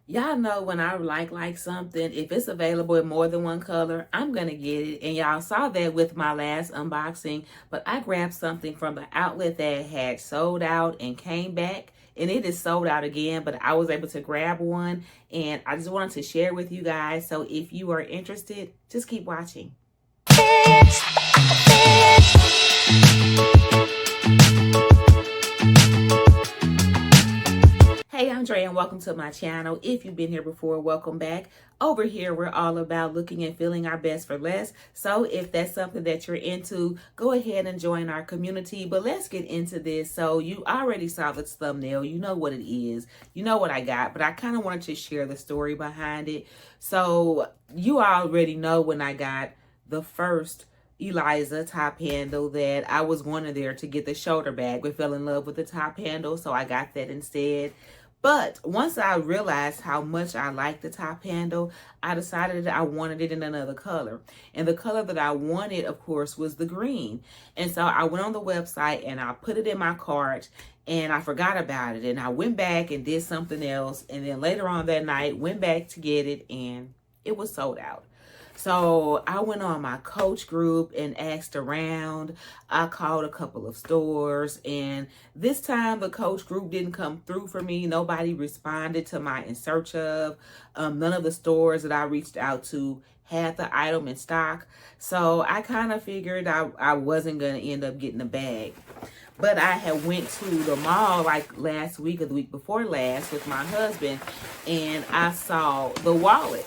Y'all know when I like something, if it's available in more than one color, I'm gonna get it. And y'all saw that with my last unboxing, but I grabbed something from the outlet that had sold out and came back, and it is sold out again, but I was able to grab one, and I just wanted to share with you guys. So if you are interested, just keep watching. Hey, Andre, and welcome to my channel. If you've been here before, welcome back. Over here, we're all about looking and feeling our best for less. So if that's something that you're into, go ahead and join our community. But let's get into this. So you already saw this thumbnail. You know what it is. You know what I got. But I kind of wanted to share the story behind it. So you already know when I got the first Eliza top handle that I was going there to get the shoulder bag, but fell in love with the top handle. So I got that instead. But once I realized how much I liked the top handle, I decided that I wanted it in another color. And the color that I wanted, of course, was the green. And so I went on the website and I put it in my cart and I forgot about it. And I went back and did something else. And then later on that night, went back to get it and it was sold out. So I went on my Coach group and asked around. I called a couple of stores, and this time the Coach group didn't come through for me. Nobody responded to my in search of. None of the stores that I reached out to had the item in stock. So I kind of figured I wasn't going to end up getting a bag. But I had went to the mall like last week or the week before last with my husband, and I saw the wallet.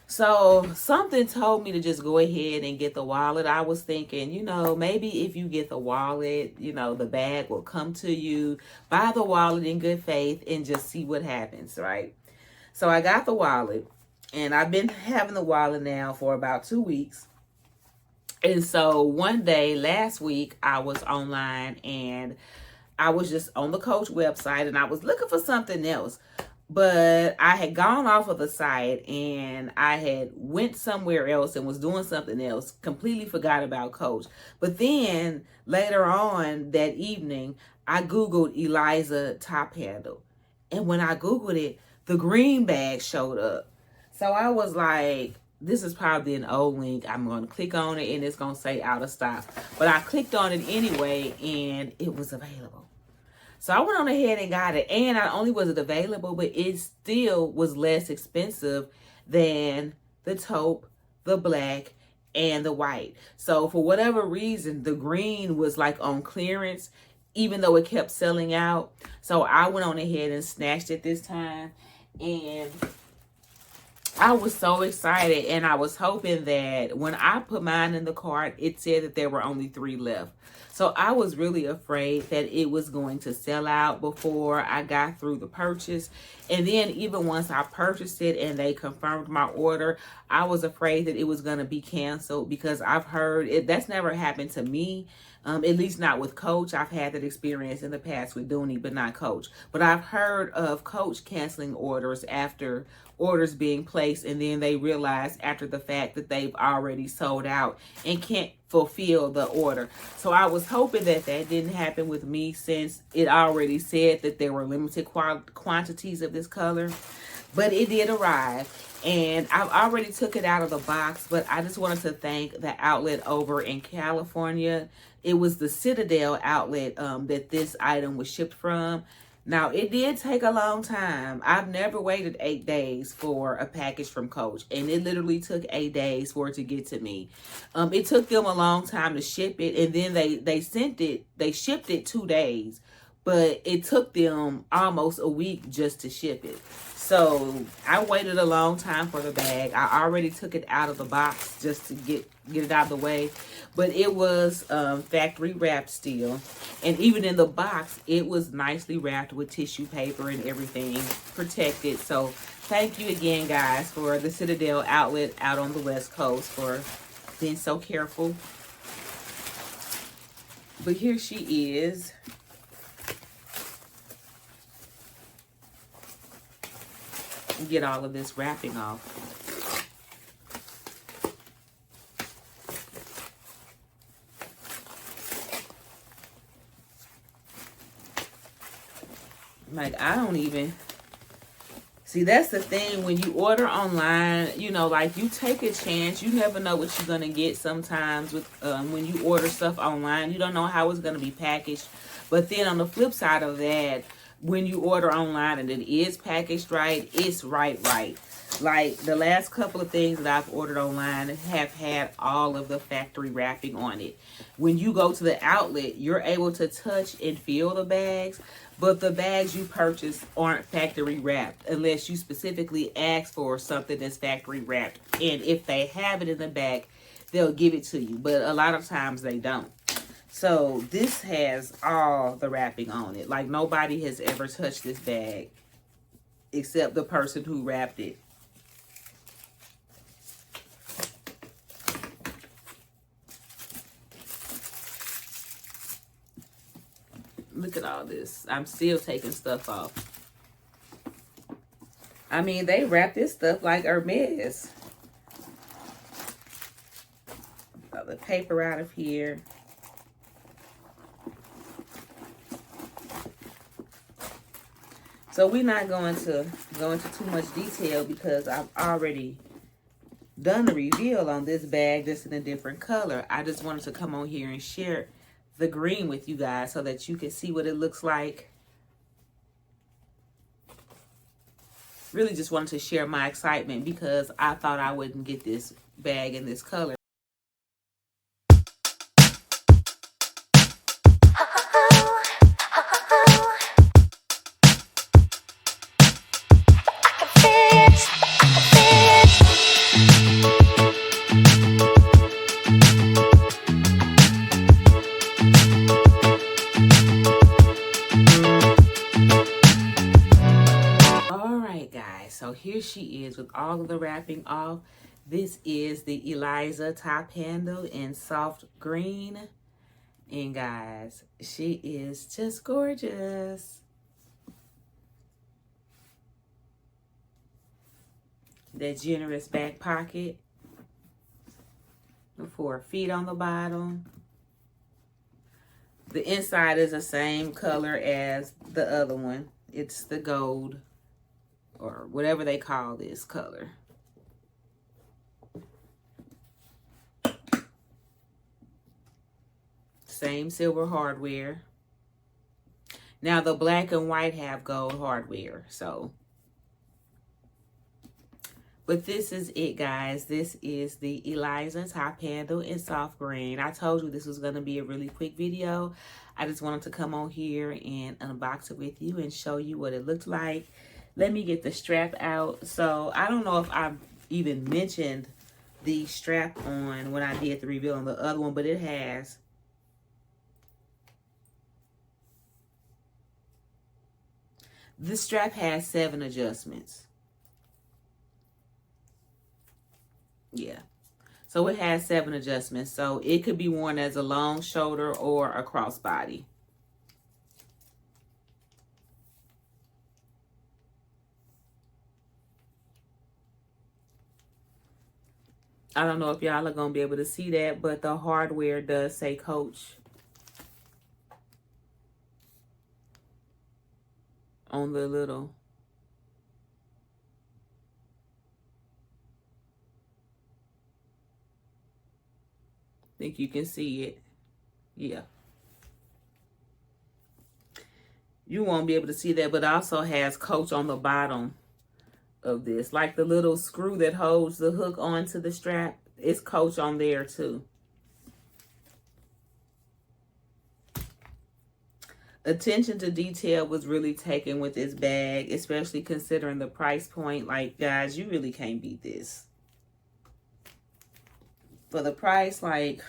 So something told me to just go ahead and get the wallet. I was thinking, maybe if you get the wallet, the bag will come to you. Buy the wallet in good faith and just see what happens, right? So I got the wallet, and I've been having the wallet now for about 2 weeks. And so one day last week, I was online and I was just on the Coach website and I was looking for something else. But I had gone off of the site and I had went somewhere else and was doing something else, completely forgot about Coach. But then later on that evening, I Googled Eliza Top Handle. And when I Googled it, the green bag showed up. So I was like, this is probably an old link. I'm going to click on it and it's going to say out of stock. But I clicked on it anyway and it was available. So I went on ahead and got it. And not only was it available, but it still was less expensive than the taupe, the black, and the white. So for whatever reason, the green was like on clearance, even though it kept selling out. So I went on ahead and snatched it this time. And I was so excited, and I was hoping that when I put mine in the cart, it said that there were only 3 left. So I was really afraid that it was going to sell out before I got through the purchase. And then even once I purchased it and they confirmed my order, I was afraid that it was going to be canceled because I've heard it. That's never happened to me. At least not with Coach. I've had that experience in the past with Dooney, but not Coach. But I've heard of Coach canceling orders after orders being placed, and then they realize after the fact that they've already sold out and can't fulfill the order. So I was hoping that that didn't happen with me since it already said that there were limited quantities of this color. But it did arrive, and I've already took it out of the box, but I just wanted to thank the outlet over in California. It was the Citadel outlet that this item was shipped from. Now, it did take a long time. I've never waited 8 days for a package from Coach, and it literally took 8 days for it to get to me. It took them a long time to ship it, and then they shipped it 2 days, but it took them almost a week just to ship it. So I waited a long time for the bag. I already took it out of the box just to get it out of the way. But it was factory wrapped still. And even in the box, it was nicely wrapped with tissue paper and everything protected. So thank you again, guys, for the Citadel outlet out on the West Coast for being so careful. But here she is. Get all of this wrapping off. Like, I don't even See, that's the thing. When you order online, you know, like, you take a chance. You never know what you're going to get sometimes with when you order stuff online. You don't know how it's going to be packaged. But then on the flip side of that, when you order online and it is packaged right, it's right. Like, the last couple of things that I've ordered online have had all of the factory wrapping on it. When you go to the outlet, you're able to touch and feel the bags, but the bags you purchase aren't factory wrapped unless you specifically ask for something that's factory wrapped. And if they have it in the bag, they'll give it to you. But a lot of times they don't. So this has all the wrapping on it. Like, nobody has ever touched this bag except the person who wrapped it. Look at all this. I'm still taking stuff off. I mean, they wrap this stuff like Hermes. Got the paper out of here. So we're not going to go into too much detail because I've already done the reveal on this bag just in a different color. I just wanted to come on here and share the green with you guys so that you can see what it looks like. Really just wanted to share my excitement because I thought I wouldn't get this bag in this color. So here she is with all of the wrapping off. This is the Eliza Top Handle in soft green. And guys, she is just gorgeous. That generous back pocket. The 4 feet on the bottom. The inside is the same color as the other one. It's the gold, or whatever they call this color. Same silver hardware. Now the black and white have gold hardware, so. But this is it, guys. This is the Eliza Top Handle in soft green. I told you this was going to be a really quick video. I just wanted to come on here and unbox it with you and show you what it looked like. Let me get the strap out. So I don't know if I've even mentioned the strap on when I did the reveal on the other one, but it has. This strap has 7 adjustments. Yeah. So it has 7 adjustments. So it could be worn as a long shoulder or a crossbody. I don't know if y'all are going to be able to see that, but the hardware does say COACH on the little. I think you can see it. Yeah. You won't be able to see that, but it also has COACH on the bottom of this. Like the little screw that holds the hook onto the strap, it's COACH on there too. Attention to detail was really taken with this bag, especially considering the price point. Like, guys, you really can't beat this. For the price, like,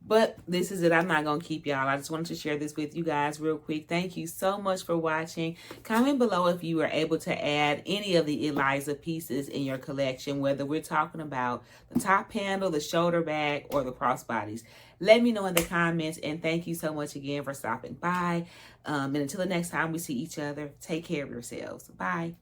but this is it. I'm not going to keep y'all. I just wanted to share this with you guys real quick. Thank you so much for watching. Comment below if you were able to add any of the Eliza pieces in your collection, whether we're talking about the top handle, the shoulder bag, or the crossbodies. Let me know in the comments, and thank you so much again for stopping by. And until the next time we see each other, take care of yourselves. Bye.